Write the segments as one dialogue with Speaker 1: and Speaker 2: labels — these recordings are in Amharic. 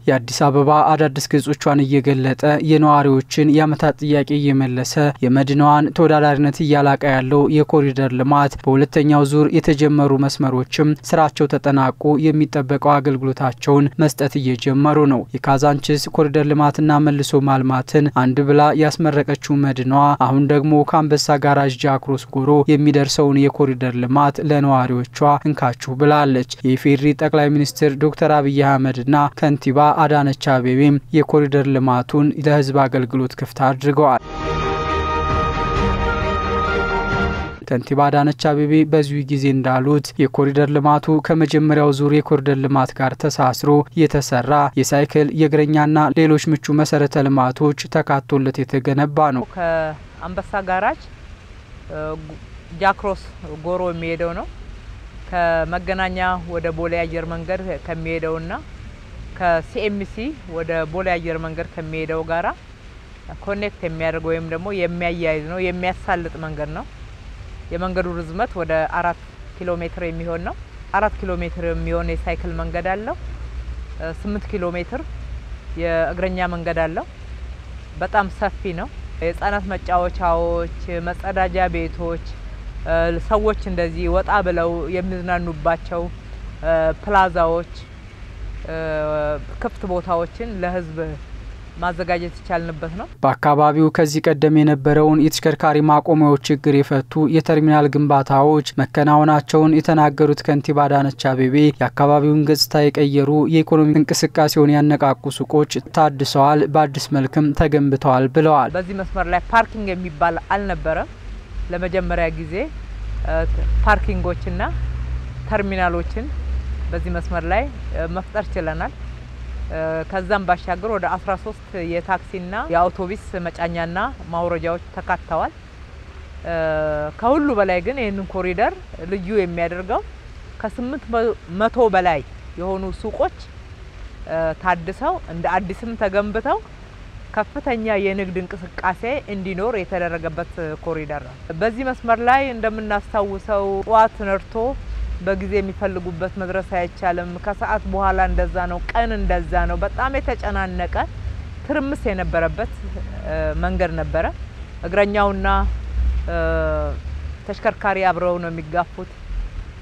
Speaker 1: የአዲስ አበባ አዳዲስ ገጾቿን እየገለጠ የነዋሪዎችን ያመታት ጥያቄ እየመለሰ የመዲናዋን ተወዳዳሪነት እያላቀ ያለው የኮሪደር ልማት በሁለተኛው ዙር የተጀመሩ መስመሮችም ስራቸው ተጠናቆ የሚጠበቀው አገልግሎታቸውን መስጠት እየጀመሩ ነው። የካዛንቺስ ኮሪደር ልማትና መልሶ ማልማትን አንድ ብላ ያስመረቀችው መዲናዋ አሁን ደግሞ ካምበሳ ጋራጅ ጃክሮስ ጎሮ የሚደርሰውን የኮሪደር ልማት ለነዋሪዎቿ እንካችሁ ብላለች። የኢፌዴሪ ጠቅላይ ሚኒስትር ዶክተር አብይ አህመድና ከንቲባ አዳነች አቤቤም የኮሪደር ልማቱን ለህዝብ አገልግሎት ክፍት አድርገዋል። ከንቲባ አዳነች አቤቤ በዚሁ ጊዜ እንዳሉት የኮሪደር ልማቱ ከመጀመሪያው ዙር የኮሪደር ልማት ጋር ተሳስሮ የተሰራ የሳይክል የእግረኛና ሌሎች ምቹ መሰረተ ልማቶች ተካቶለት የተገነባ ነው።
Speaker 2: ከአምበሳ ጋራጅ ጃክሮስ ጎሮ የሚሄደው ነው። ከመገናኛ ወደ ቦሌ አየር መንገድ ከሚሄደውና ከሲኤምሲ ወደ ቦሌ አየር መንገድ ከሚሄደው ጋራ ኮኔክት የሚያደርገው ወይም ደግሞ የሚያያይዝ ነው፣ የሚያሳልጥ መንገድ ነው። የመንገዱ ርዝመት ወደ 4 ኪሎ ሜትር የሚሆን ነው። 4 ኪሎ ሜትር የሚሆን የሳይክል መንገድ አለው። 8 ኪሎ ሜትር የእግረኛ መንገድ አለው። በጣም ሰፊ ነው። የህፃናት መጫወቻዎች፣ መጸዳጃ ቤቶች፣ ሰዎች እንደዚህ ወጣ ብለው የሚዝናኑባቸው ፕላዛዎች፣ ክፍት ቦታዎችን ለህዝብ ማዘጋጀት ይቻልንበት ነው።
Speaker 1: በአካባቢው ከዚህ ቀደም የነበረውን የተሽከርካሪ ማቆሚያዎች ችግር የፈቱ የተርሚናል ግንባታዎች መከናወናቸውን የተናገሩት ከንቲባ አዳነች አቤቤ የአካባቢውን ገጽታ የቀየሩ የኢኮኖሚ እንቅስቃሴውን ያነቃቁ ሱቆች ታድሰዋል፣ በአዲስ መልክም ተገንብተዋል ብለዋል።
Speaker 2: በዚህ መስመር ላይ ፓርኪንግ የሚባል አልነበረም። ለመጀመሪያ ጊዜ ፓርኪንጎችና ተርሚናሎችን በዚህ መስመር ላይ መፍጠር ችለናል። ከዛም ባሻገር ወደ 13 የታክሲና የአውቶቡስ መጫኛና ማውረጃዎች ተካተዋል። ከሁሉ በላይ ግን ይህንን ኮሪደር ልዩ የሚያደርገው ከ800 በላይ የሆኑ ሱቆች ታድሰው እንደ አዲስም ተገንብተው ከፍተኛ የንግድ እንቅስቃሴ እንዲኖር የተደረገበት ኮሪደር ነው። በዚህ መስመር ላይ እንደምናስተዋውሰው ጧት ነርቶ በጊዜ የሚፈልጉበት መድረስ አይቻልም። ከሰዓት በኋላ እንደዛ ነው፣ ቀን እንደዛ ነው። በጣም የተጨናነቀ ትርምስ የነበረበት መንገድ ነበረ። እግረኛውና ተሽከርካሪ አብረው ነው የሚጋፉት።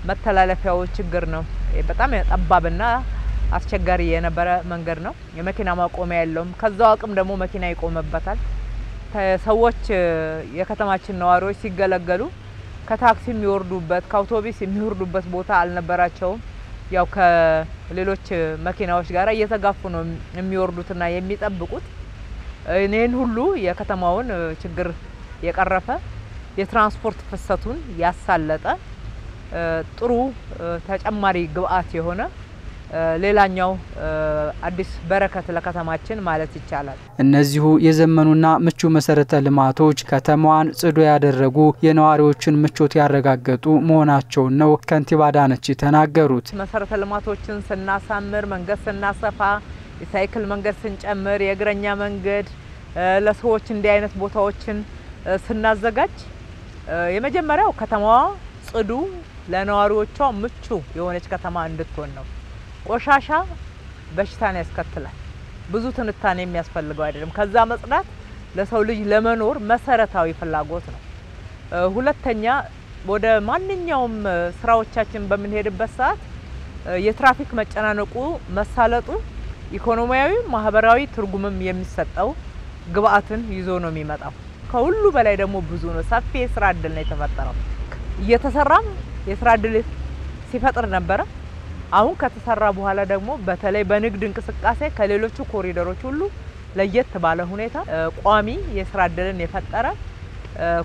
Speaker 2: መተላለፊያው ችግር ነው። በጣም ጠባብና አስቸጋሪ የነበረ መንገድ ነው። የመኪና ማቆሚያ የለውም። ከዛው አቅም ደግሞ መኪና ይቆምበታል። ሰዎች የከተማችን ነዋሪዎች ሲገለገሉ ከታክሲ የሚወርዱበት ከአውቶቡስ የሚወርዱበት ቦታ አልነበራቸውም። ያው ከሌሎች መኪናዎች ጋር እየተጋፉ ነው የሚወርዱትና የሚጠብቁት። እኔን ሁሉ የከተማውን ችግር የቀረፈ የትራንስፖርት ፍሰቱን ያሳለጠ ጥሩ ተጨማሪ ግብአት የሆነ ሌላኛው አዲስ በረከት ለከተማችን ማለት ይቻላል።
Speaker 1: እነዚሁ የዘመኑና ምቹ መሰረተ ልማቶች ከተማዋን ጽዱ ያደረጉ የነዋሪዎችን ምቾት ያረጋገጡ መሆናቸው ነው ከንቲባ አዳነች ተናገሩት።
Speaker 2: መሰረተ ልማቶችን ስናሳምር፣ መንገድ ስናሰፋ፣ የሳይክል መንገድ ስንጨምር፣ የእግረኛ መንገድ ለሰዎች እንዲህ አይነት ቦታዎችን ስናዘጋጅ የመጀመሪያው ከተማዋ ጽዱ ለነዋሪዎቿ ምቹ የሆነች ከተማ እንድትሆን ነው። ቆሻሻ በሽታን ያስከትላል። ብዙ ትንታኔ የሚያስፈልገው አይደለም። ከዛ መጽዳት ለሰው ልጅ ለመኖር መሰረታዊ ፍላጎት ነው። ሁለተኛ ወደ ማንኛውም ስራዎቻችን በመንሄድበት ሰዓት የትራፊክ መጨናነቁ መሳለጡ ኢኮኖሚያዊ ማህበራዊ ትርጉምም የሚሰጠው ግብአትን ይዞ ነው የሚመጣው። ከሁሉ በላይ ደግሞ ብዙ ነው ሰፊ የስራ እድል ነው የተፈጠረው። እየተሰራም የስራ እድል ሲፈጥር ነበር። አሁን ከተሰራ በኋላ ደግሞ በተለይ በንግድ እንቅስቃሴ ከሌሎቹ ኮሪደሮች ሁሉ ለየት ባለ ሁኔታ ቋሚ የስራ እድልን የፈጠረ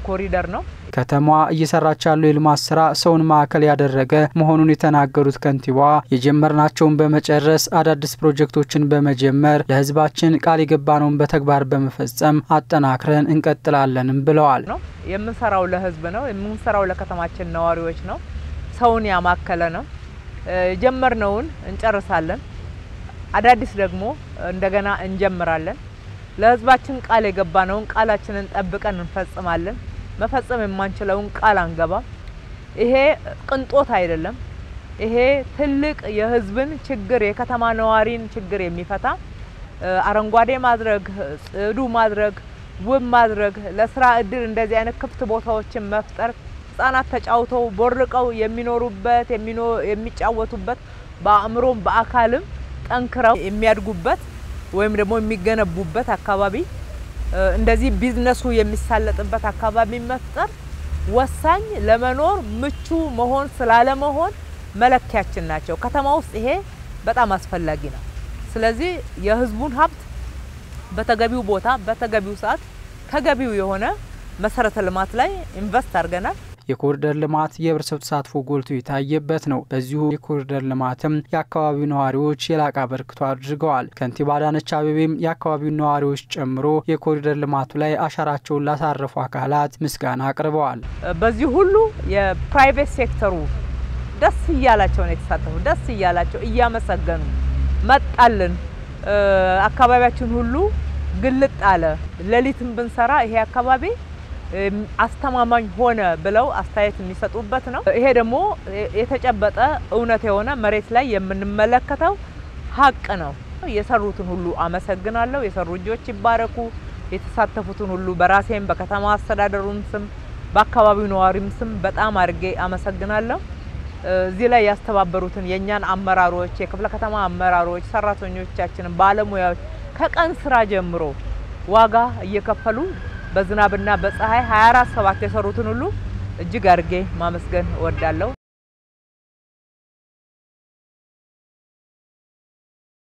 Speaker 2: ኮሪደር ነው።
Speaker 1: ከተማዋ እየሰራች ያለው የልማት ስራ ሰውን ማዕከል ያደረገ መሆኑን የተናገሩት ከንቲባዋ የጀመርናቸውን በመጨረስ አዳዲስ ፕሮጀክቶችን በመጀመር ለህዝባችን ቃል የገባነውን በተግባር በመፈጸም አጠናክረን እንቀጥላለንም ብለዋል።
Speaker 2: ነው የምንሰራው ለህዝብ ነው፣ የምንሰራው ለከተማችን ነዋሪዎች ነው፣ ሰውን ያማከለ ነው። ጀመርነውን እንጨርሳለን፣ አዳዲስ ደግሞ እንደገና እንጀምራለን። ለህዝባችን ቃል የገባነውን ቃላችንን ጠብቀን እንፈጽማለን። መፈጸም የማንችለውን ቃል አንገባ። ይሄ ቅንጦት አይደለም፣ ይሄ ትልቅ የህዝብን ችግር የከተማ ነዋሪን ችግር የሚፈታ አረንጓዴ ማድረግ ጽዱ ማድረግ ውብ ማድረግ ለስራ እድል እንደዚህ አይነት ክፍት ቦታዎችን መፍጠር ህፃናት ተጫውተው ቦርቀው የሚኖሩበት የሚጫወቱበት በአእምሮም በአካልም ጠንክረው የሚያድጉበት ወይም ደግሞ የሚገነቡበት አካባቢ እንደዚህ ቢዝነሱ የሚሳለጥበት አካባቢ መፍጠር ወሳኝ ለመኖር ምቹ መሆን ስላለመሆን መለኪያችን ናቸው ከተማ ውስጥ ይሄ በጣም አስፈላጊ ነው ስለዚህ የህዝቡን ሀብት በተገቢው ቦታ በተገቢው ሰዓት ተገቢው የሆነ መሰረተ ልማት ላይ ኢንቨስት አድርገናል
Speaker 1: የኮሪደር ልማት የህብረተሰብ ተሳትፎ ጎልቶ የታየበት ነው በዚሁ የኮሪደር ልማትም የአካባቢው ነዋሪዎች የላቀ አበርክቶ አድርገዋል ከንቲባ አዳነች አቤቤም የአካባቢው ነዋሪዎች ጨምሮ የኮሪደር ልማቱ ላይ አሻራቸውን ላሳረፉ አካላት ምስጋና አቅርበዋል
Speaker 2: በዚህ ሁሉ የፕራይቬት ሴክተሩ ደስ ይያላቸው ነው የተሳተፉ ደስ ይያላቸው እያመሰገኑ መጣልን አካባቢያችን ሁሉ ግልጥ አለ ለሊትም ብንሰራ ይሄ አካባቢ አስተማማኝ ሆነ ብለው አስተያየት የሚሰጡበት ነው ይሄ ደግሞ የተጨበጠ እውነት የሆነ መሬት ላይ የምንመለከተው ሀቅ ነው የሰሩትን ሁሉ አመሰግናለሁ የሰሩ ልጆች ይባረኩ የተሳተፉትን ሁሉ በራሴም በከተማ አስተዳደሩም ስም በአካባቢው ነዋሪም ስም በጣም አርጌ አመሰግናለሁ እዚህ ላይ ያስተባበሩትን የኛን አመራሮች የክፍለ ከተማ አመራሮች ሰራተኞቻችን ባለሙያዎች ከቀን ስራ ጀምሮ ዋጋ እየከፈሉ በዝናብና በፀሐይ 24/7 የሰሩትን ሁሉ እጅግ አርጌ ማመስገን እወዳለሁ